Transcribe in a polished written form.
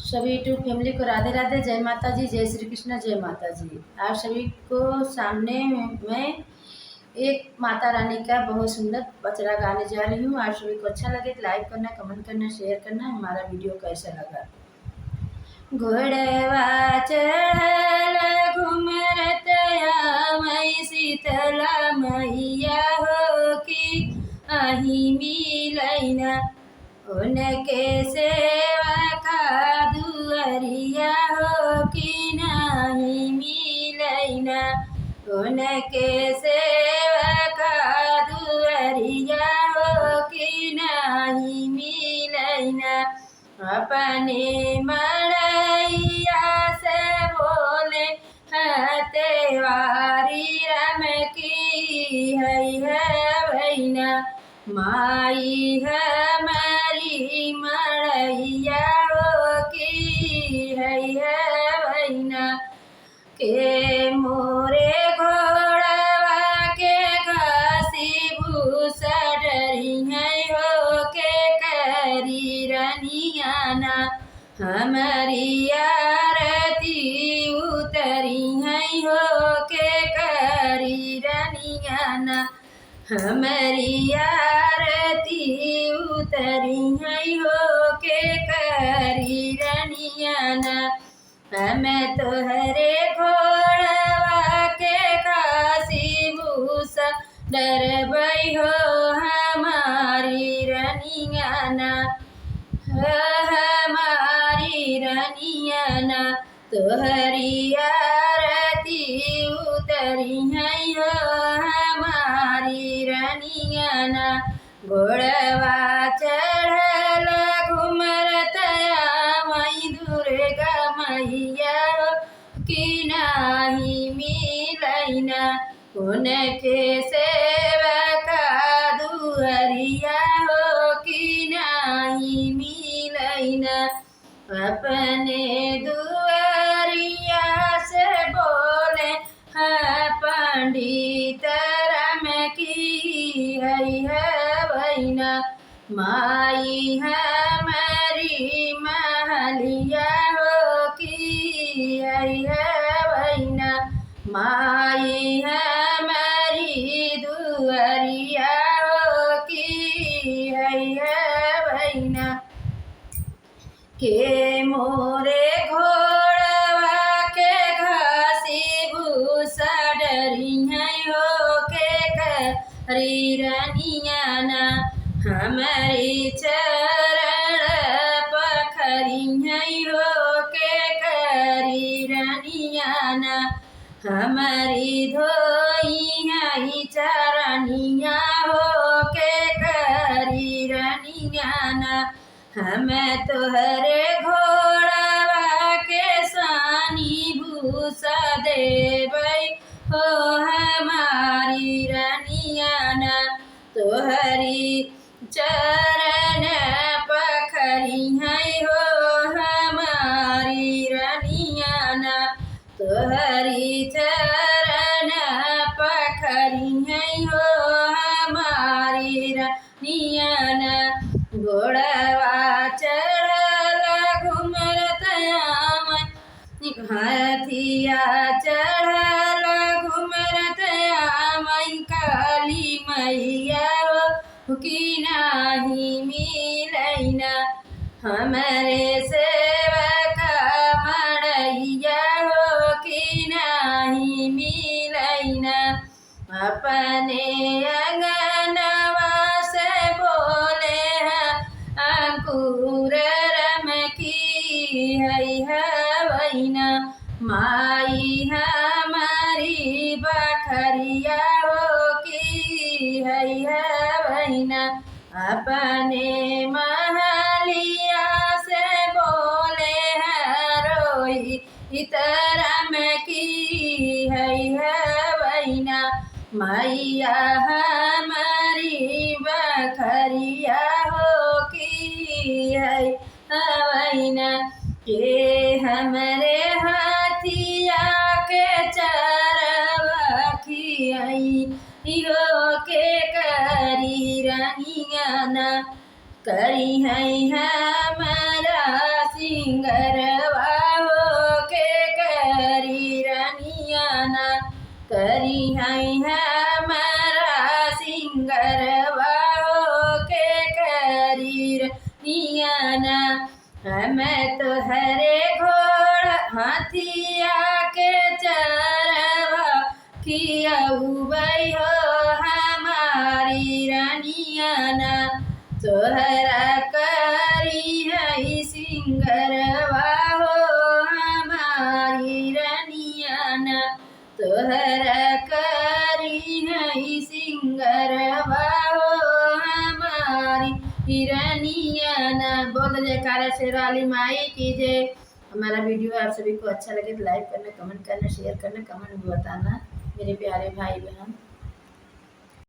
सभी YouTube family को राधे राधे, जय माता जी, जय श्री कृष्ण, जय माता जी। आप सभी को सामने मैं एक माता रानी का बहुत सुंदर पचरा गाने जा रही हूँ। आप सभी को अच्छा लगे तो लाइक करना, कमेंट करना, शेयर करना। हमारा वीडियो कैसा लगा। घोड़वा चढ़ल घुमरतया मई शीतला मैया हो कि अही मिलैना उनके सेवा का दुअरिया हो कि नहीं मिलैना उनके सेवा का दुअरिया हो कि नहीं मिलैना। अपने मड़ैया से बोले हतेवारी राम की है भैना माई हमारी मड़ैया हो की है भैना के मोरे घोड़वा के घासी भूसा डरी है हो के करी रनियाना हमारी आरती उतरी है हो के करी रनियाना हमारी आरती उतरी है हो के करी रनियाना। हमें तोहरे घोड़वा के खासी भूसा डरबई हो हमारी रनियाना हमारी रनियाना तोहरी आरती उतरी है हो हमारी रनियाना। घोड़वा चढ़ल घुमरतया मई दुर्गा मैया कि नाही मिलैना उनके सेवका दुअरिया हो कि नाही मिलैना। अपने दुआरिया से बोले है पंडित राम की है भैना माई हमारी महलिया हो की है भैना माई हमारी दुआरिया हो की है भैना के मोरे घोड़वा के घासी भूसा डरी है हो के करी रनियाना हमारी चरण पखरी है हो के करी रनियाना हमारी धोई है चरनिया हो के करी रनियाना। हमें तोहरे घोड़वा के सानी भूसा देवई हो हमारी रनियाना तोहरी चरण पखरी है हो हमारी रनियाना तोहरी चरण पखरी है हो हमारी रनियाना। घोड़वा चढ़ल घुमरतया मई हाथिया चढ़ल घुमरतया मई काली मैया हो कि नाही मिलैना हमारे सेवका मड़ैया हो कि नाही मिलैना। अपने अंगनवा से बोले हैं अंकुर रम की है भैना माई हमारी बखरिया हो की है भैना। अपने महलिया से बोले हैं रोई इतरम की है भैना मैया हमारी बखरिया हो की है भैना के हमरे हाथिया के चरवा खियाई हो के करी रनियाना करी है हमारा सी सिंगरवा हो के करी रनियाना करी है हमारा सिंगरवा हो के करी रनियाना हमें तो हरे घोड़ा हाथिया के चरवा खियाउबै हो हमारी रानियाना तोहरा करी है सिंगरवा हो हमारी रानियाना तोहरा करी है सिंगरवा हो हमारी रानियाना। बोल जयकारा शेरावाली माई की जय। हमारा वीडियो आप सभी को अच्छा लगे तो लाइक करना, कमेंट करना, शेयर करना, कमेंट में बताना मेरे प्यारे भाई बहन।